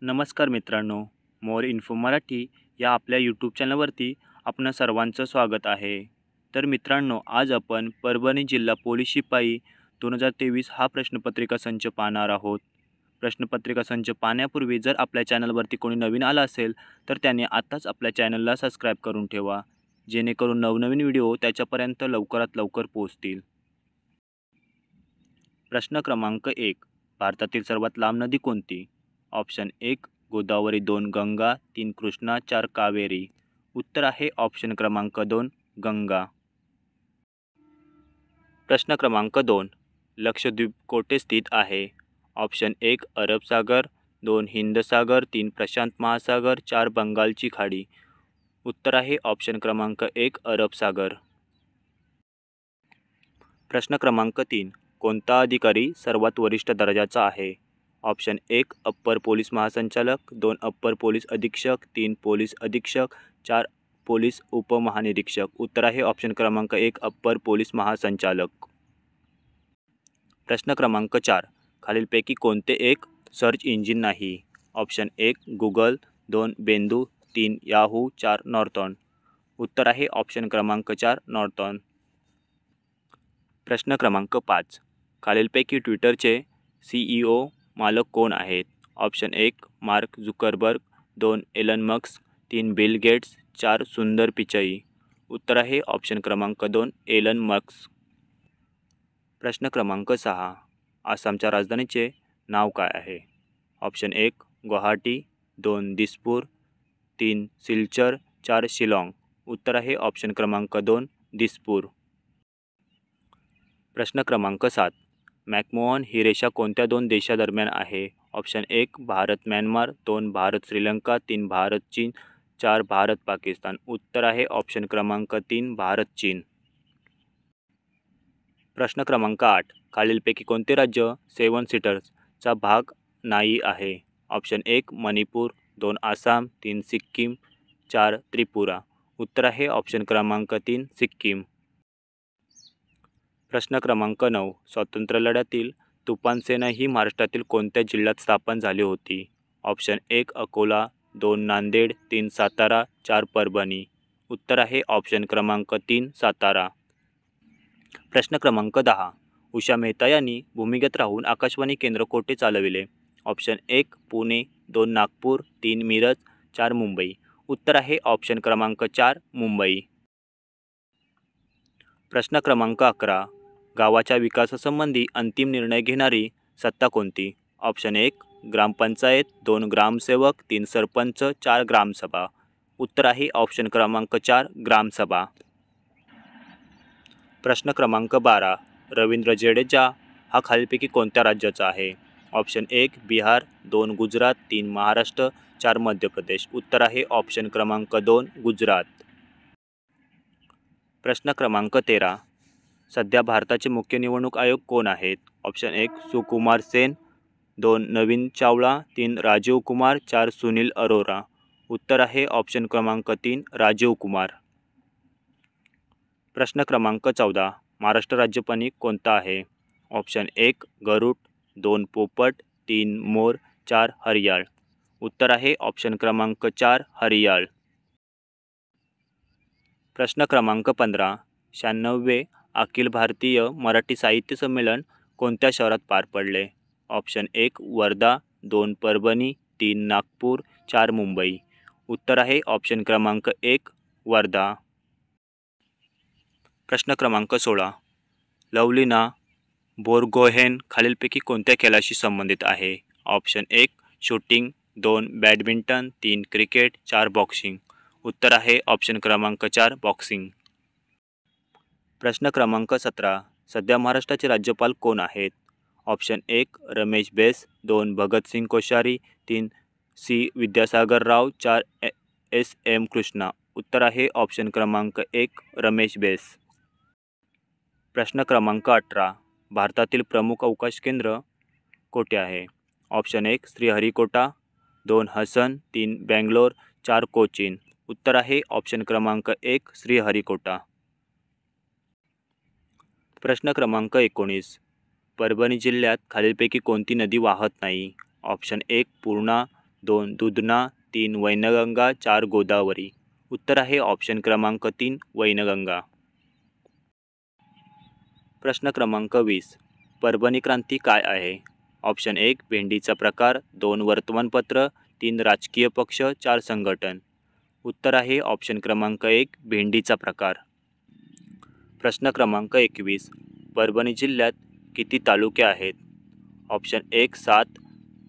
नमस्कार मित्रांनो, मोर इन्फो मराठी या आपल्या यूट्यूब चॅनलवरती आपणा सर्वांचं स्वागत आहे. तर मित्रांनो, आज आपण परभणी जिल्हा पोलीस शिपाई 2023 हा प्रश्नपत्रिका संच पाहणार आहोत. प्रश्नपत्रिका संच पाहण्यापूर्वी जर आपल्या चॅनलवरती कोणी नवीन आला असेल तर त्याने आत्ताच आपल्या चॅनलला सबस्क्राईब करून ठेवा, जेणेकरून नवनवीन व्हिडिओ त्याच्यापर्यंत लवकरात लवकर पोहोचतील. प्रश्न क्रमांक 1. भारतातील सर्वात लांब नदी कोणती? ऑप्शन 1 गोदावरी, 2 गंगा, 3 कृष्णा, 4 कावेरी. उत्तर आहे ऑप्शन क्रमांक 2 गंगा. प्रश्न क्रमांक 2. लक्षद्वीप कोठे स्थित आहे? ऑप्शन 1 अरब सागर, 2 हिंद सागर, 3 प्रशांत महासागर, 4 बंगालची खाडी. उत्तर आहे ऑप्शन क्रमांक 1 अरब सागर. प्रश्न क्रमांक 3. कोणता अधिकारी सर्वात वरिष्ठ दर्जाचा आहे? ऑप्शन 1 अप्पर पोलीस महासंचालक, 2 अप्पर पोलीस अधीक्षक, 3 पोलीस अधीक्षक, 4 पोलीस उपमहानिरीक्षक. उत्तर आहे ऑप्शन क्रमांक 1 अप्पर पोलीस महासंचालक. प्रश्न क्रमांक 4. खालीलपैकी कोणते एक सर्च इंजिन नाही? Option 1 Google, 2 बेंदू, 3 Yahoo, 4 नॉर्थॉन. उत्तर आहे ऑप्शन क्रमांक 4 नॉर्थॉन. प्रश्न क्रमांक 5. खालीलपैकी ट्विटरचे CEO मालक कोण आहेत? Option 1 Mark Zuckerberg, 2 Elon Musk, 3 Bill Gates, 4 Sundar Pichai. उत्तर आहे ऑप्शन क्रमांक 2 एलन मस्क. प्रश्न क्रमांक 6. आसामच्या राजधानीचे नाव काय आहे? ऑप्शन 1 गुवाहाटी, 2 दिसपूर, 3 सिलचर, 4 शिलाँग. उत्तर आहे ऑप्शन क्रमांक 2 दिसपूर. प्रश्न क्रमांक 7. मॅकमोहन ही रेषा कोणत्या दोन देशादरम्यान आहे? ऑप्शन 1 भारत म्यानमार, 2 भारत श्रीलंका, 3 भारत चीन, 4 भारत पाकिस्तान. उत्तर आहे ऑप्शन क्रमांक 3 भारत चीन. प्रश्न क्रमांक 8. खालीलपैकी कोणते राज्य 7 सीटर्सचा भाग नाही आहे? ऑप्शन 1 मणिपूर, 2 आसाम, 3 सिक्कीम, 4 त्रिपुरा. उत्तर आहे ऑप्शन क्रमांक 3 सिक्कीम. प्रश्न क्रमांक 9. स्वातंत्र्य लढ्यातील तुफान सेना ही महाराष्ट्रातील कोणत्या जिल्ह्यात स्थापन झाली होती? ऑप्शन 1 अकोला, 2 नांदेड, 3 सातारा, 4 परभणी. उत्तर आहे ऑप्शन क्रमांक 3 सातारा. प्रश्न क्रमांक 10. उषा मेहता यांनी भूमिगत राहून आकाशवाणी केंद्र कोठे चालविले? ऑप्शन 1 पुणे, 2 नागपूर, 3 मिरज, 4 मुंबई. उत्तर आहे ऑप्शन क्रमांक 4 मुंबई. प्रश्न क्रमांक 11. गावाच्या विकासासंबंधी अंतिम निर्णय घेणारी सत्ता कोणती? ऑप्शन 1 ग्रामपंचायत, 2 ग्रामसेवक, 3 सरपंच, 4 ग्रामसभा. उत्तर आहे ऑप्शन क्रमांक 4 ग्रामसभा. प्रश्न क्रमांक 12. रवींद्र जडेजा हा खालीलपैकी कोणत्या राज्याचा आहे? ऑप्शन 1 बिहार, 2 गुजरात, 3 महाराष्ट्र, 4 मध्य प्रदेश. उत्तर आहे ऑप्शन क्रमांक 2 गुजरात. प्रश्न क्रमांक 13. सध्या भारताचे मुख्य निवडणूक आयोग कोण आहेत? ऑप्शन 1 सुकुमार सेन, 2 नवीन चावला, 3 राजीव कुमार, 4 सुनील अरोरा. उत्तर आहे ऑप्शन क्रमांक 3 राजीव कुमार. प्रश्न क्रमांक 14. महाराष्ट्र राज्यपाणी कोणता आहे? ऑप्शन 1 गरुड, 2 पोपट, 3 मोर, 4 हरियाळ. उत्तर आहे ऑप्शन क्रमांक 4 हरियाळ. प्रश्न क्रमांक 15. 96वे अखिल भारतीय मराठी साहित्य संमेलन कोणत्या शहरात पार पडले? ऑप्शन 1 वर्धा, 2 परभणी, 3 नागपूर, 4 मुंबई. उत्तर आहे ऑप्शन क्रमांक 1 वर्धा. प्रश्न क्रमांक 16. लवलीना बोरगोहेन खालीलपैकी कोणत्या खेळाशी संबंधित आहे? Option 1 shooting, 2 badminton, 3 cricket, 4 boxing. उत्तर आहे ऑप्शन क्रमांक 4 बॉक्सिंग. प्रश्न क्रमांक 17. सध्या महाराष्ट्राचे राज्यपाल कोण आहेत? Option 1 Ramesh Bais, 2 Bhagat Singh Koshyari, 3 C Vidyasagar Rao, 4 SM Krishna. उत्तर आहे ऑप्शन क्रमांक 1 रमेश बैस. प्रश्न क्रमांक 18. भारतातील प्रमुख अवकाश केंद्र कोठे आहे? ऑप्शन 1 श्रीहरिकोटा, 2 हसन, 3 बेंगलोर, 4 कोचीन. उत्तर आहे ऑप्शन क्रमांक 1 श्रीहरिकोटा. प्रश्न क्रमांक 19. परभणी जिल्ह्यात खालीलपैकी कोणती नदी वाहत नाही? ऑप्शन 1 पूर्णा, 2 दुधना, 3 वैनगंगा, 4 गोदावरी. उत्तर आहे ऑप्शन क्रमांक 3 वैनगंगा. प्रश्न क्रमांक 20. परभणी क्रांती काय आहे? ऑप्शन 1 भेंडीचा प्रकार, 2 वर्तमानपत्र, 3 राजकीय पक्ष, 4 संघटन. उत्तर आहे ऑप्शन क्रमांक 1 भेंडीचा प्रकार. प्रश्न क्रमांक 21. परभणी जिल्ह्यात किती तालुके आहेत? ऑप्शन 1 7,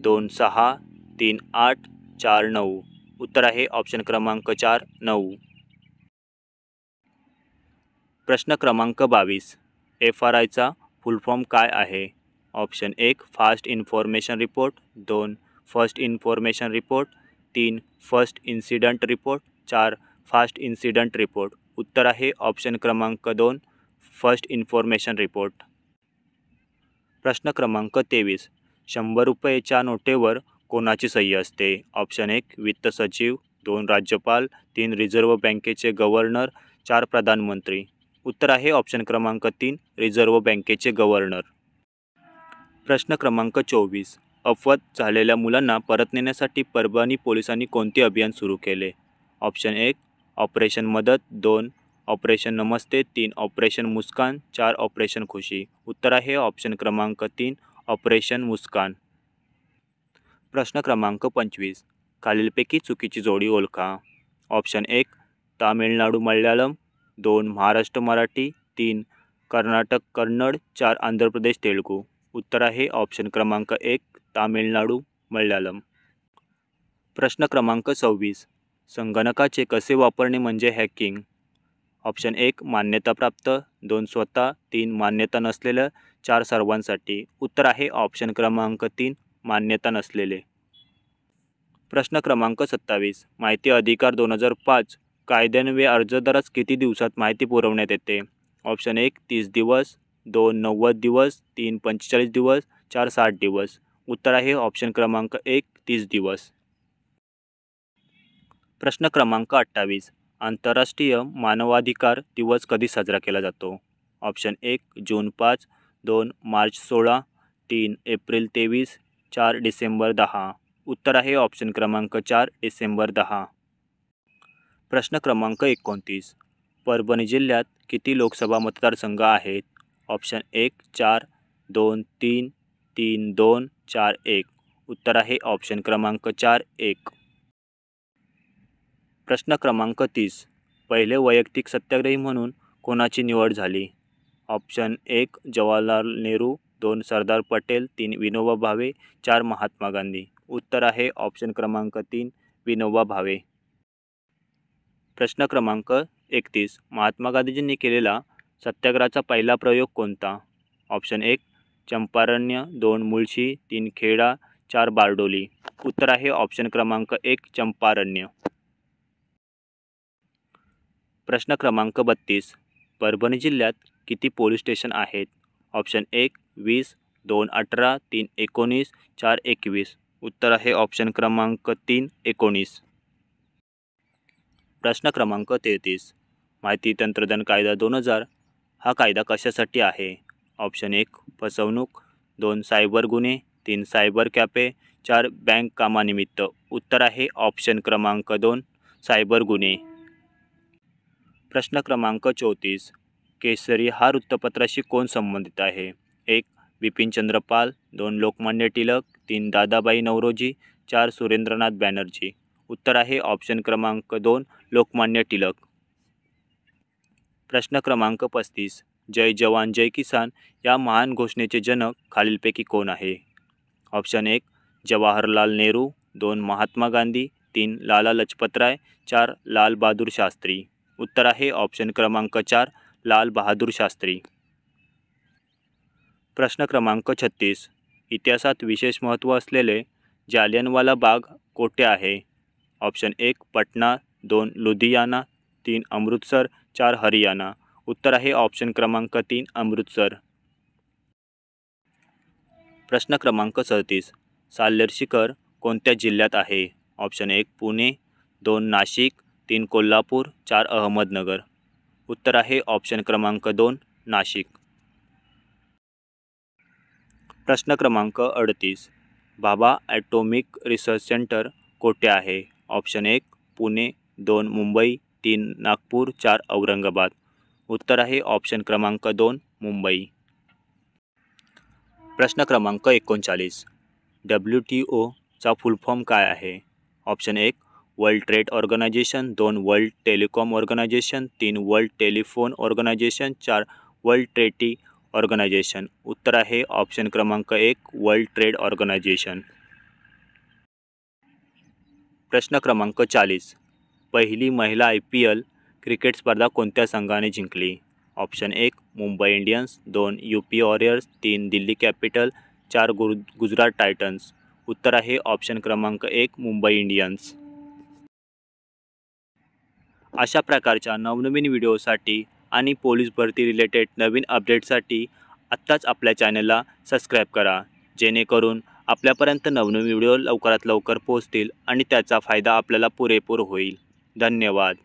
2 6, 3 8, 4 9. उत्तर आहे ऑप्शन क्रमांक 4 9. प्रश्न क्रमांक 22. FRIचा फुल फॉर्म काय आहे? Option 1 fast information report, 2 first information report, 3 first incident report, 4 fast incident report. उत्तर आहे ऑप्शन क्रमांक 2 फर्स्ट इन्फॉर्मेशन रिपोर्ट. प्रश्न क्रमांक 23. 100 रुपयेच्या नोटेवर कोणाची सही असते? ऑप्शन 1 वित्त सचिव, 2 राज्यपाल, 3 रिझर्व्ह बँकेचे गव्हर्नर, 4 प्रधानमंत्री. उत्तर आहे ऑप्शन क्रमांक 3 रिझर्व्ह बँकेचे गव्हर्नर. प्रश्न क्रमांक 24. अपवाद झालेल्या मुलांना परत नेण्यासाठी परभणी पोलिसांनी कोणते अभियान सुरू केले? ऑप्शन 1 ऑपरेशन मदत, 2 ऑपरेशन नमस्ते, 3 ऑपरेशन मुस्कान, 4 ऑपरेशन खुशी. उत्तर आहे ऑप्शन क्रमांक 3 ऑपरेशन मुस्कान. प्रश्न क्रमांक 25. खालीलपैकी चुकीची जोडी ओळखा. ऑप्शन 1 तामिळनाडू मल्याळम, 2 महाराष्ट्र मराठी, 3 कर्नाटक कन्नड, 4 आंध्र प्रदेश तेलुगू. उत्तर आहे ऑप्शन क्रमांक 1 तामिळनाडू मल्याळम. प्रश्न क्रमांक 26. संगणकाचे कसे वापरणे म्हणजे हॅकिंग? ऑप्शन 1 मान्यताप्राप्त, 2 स्वतः, 3 मान्यता नसलेलं, 4 सर्वांसाठी. उत्तर आहे ऑप्शन क्रमांक 3 मान्यता नसलेले. प्रश्न क्रमांक 27. माहिती अधिकार 2005 कायद्यान्वये अर्जदारास किती दिवसात माहिती पुरवण्यात येते? ऑप्शन 1 30 दिवस, 2 90 दिवस, 3 45 दिवस, 4 60 दिवस. उत्तर आहे ऑप्शन क्रमांक 1 30 दिवस. प्रश्न क्रमांक 28. आंतरराष्ट्रीय मानवाधिकार दिवस कधी साजरा केला जातो? ऑप्शन 1 जून 5, 2 मार्च 16, 3 एप्रिल 23, 4 डिसेंबर 10. उत्तर आहे ऑप्शन क्रमांक 4 डिसेंबर 10. प्रश्न क्रमांक 29. परभणी जिल्ह्यात किती लोकसभा मतदारसंघ आहेत? ऑप्शन 1 4, 2 3, 3 2, 4 1. उत्तर आहे ऑप्शन क्रमांक 4 1. प्रश्न क्रमांक 30. पहिले वैयक्तिक सत्याग्रही म्हणून कोणाची निवड झाली? ऑप्शन 1 जवाहरलाल नेहरू, 2 सरदार पटेल, 3 विनोबा भावे, 4 महात्मा गांधी. उत्तर आहे ऑप्शन क्रमांक 3 विनोबा भावे. प्रश्न क्रमांक 31. महात्मा गांधीजींनी केलेला सत्याग्रहाचा पहिला प्रयोग कोणता? ऑप्शन 1 चंपारण्य, 2 मुळशी, 3 खेडा, 4 बारडोली. उत्तर आहे ऑप्शन क्रमांक 1 चंपारण्य. प्रश्न क्रमांक 32. परभणी जिल्ह्यात किती पोलीस स्टेशन आहेत? ऑप्शन 1 20, 2 18, 3 19, 4 21. उत्तर आहे ऑप्शन क्रमांक 3 19. प्रश्न क्रमांक 33. माहिती तंत्रज्ञान कायदा 2000 हा कायदा कशासाठी आहे? ऑप्शन 1 फसवणूक, 2 सायबर गुन्हे, 3 सायबर कॅफे, 4 बँक कामानिमित्त. उत्तर आहे ऑप्शन क्रमांक 2 सायबर गुन्हे. प्रश्न क्रमांक 34. केसरी हा वृत्तपत्राशी कोण संबंधित आहे? 1 बिपिनचंद्र पाल, 2 लोकमान्य टिळक, 3 दादाबाई नौरोजी, 4 सुरेंद्रनाथ बॅनर्जी. उत्तर आहे ऑप्शन क्रमांक 2 लोकमान्य टिळक. प्रश्न क्रमांक 35. जय जवान जय किसान या महान घोषणेचे जनक खालीलपैकी कोण आहे? ऑप्शन 1 जवाहरलाल नेहरू, 2 महात्मा गांधी, 3 लाला लजपतराय, 4 लाल बहादूर शास्त्री. उत्तर आहे ऑप्शन क्रमांक 4 लाल बहादूर शास्त्री. प्रश्न क्रमांक 36. इतिहासात विशेष महत्त्व असलेले जालियनवाला बाग कोठे आहे? ऑप्शन 1 पटना, 2 लुधियाना, 3 अमृतसर, 4 हरियाणा. उत्तर आहे ऑप्शन क्रमांक 3 अमृतसर. प्रश्न क्रमांक 37. साल्हेर शिखर कोणत्या जिल्ह्यात आहे? ऑप्शन 1 पुणे, 2 नाशिक, 3 कोल्हापूर, 4 अहमदनगर. उत्तर आहे ऑप्शन क्रमांक 2 नाशिक. प्रश्न क्रमांक 38. भाभा ॲटॉमिक रिसर्च सेंटर कोठे आहे? ऑप्शन 1 पुणे, 2 मुंबई, 3 नागपूर, 4 औरंगाबाद. उत्तर आहे ऑप्शन क्रमांक 2 मुंबई. प्रश्न क्रमांक 39. WTOचा फुल फॉर्म काय आहे? Option 1 world trade organisation, 2 world telecom organisation, 3 world telephone organisation, 4 world treaty organisation. उत्तर आहे ऑप्शन क्रमांक 1 वर्ल्ड ट्रेड ऑर्गनायझेशन. प्रश्न क्रमांक 40. पहिली महिला IPL क्रिकेट स्पर्धा कोणत्या संघाने जिंकली? Option 1 Mumbai Indians, 2 UP warriors, 3 Delhi capital, 4 Gujarat Titans. उत्तर आहे ऑप्शन क्रमांक 1 मुंबई इंडियन्स. अशा प्रकारच्या नवनवीन व्हिडिओसाठी आणि पोलीस भरती रिलेटेड नवीन अपडेटसाठी आत्ताच आपल्या चॅनलला सबस्क्राईब करा, जेणेकरून आपल्यापर्यंत नवनवीन व्हिडिओ लवकरात लवकर पोहोचतील आणि त्याचा फायदा आपल्याला पुरेपूर होईल. धन्यवाद.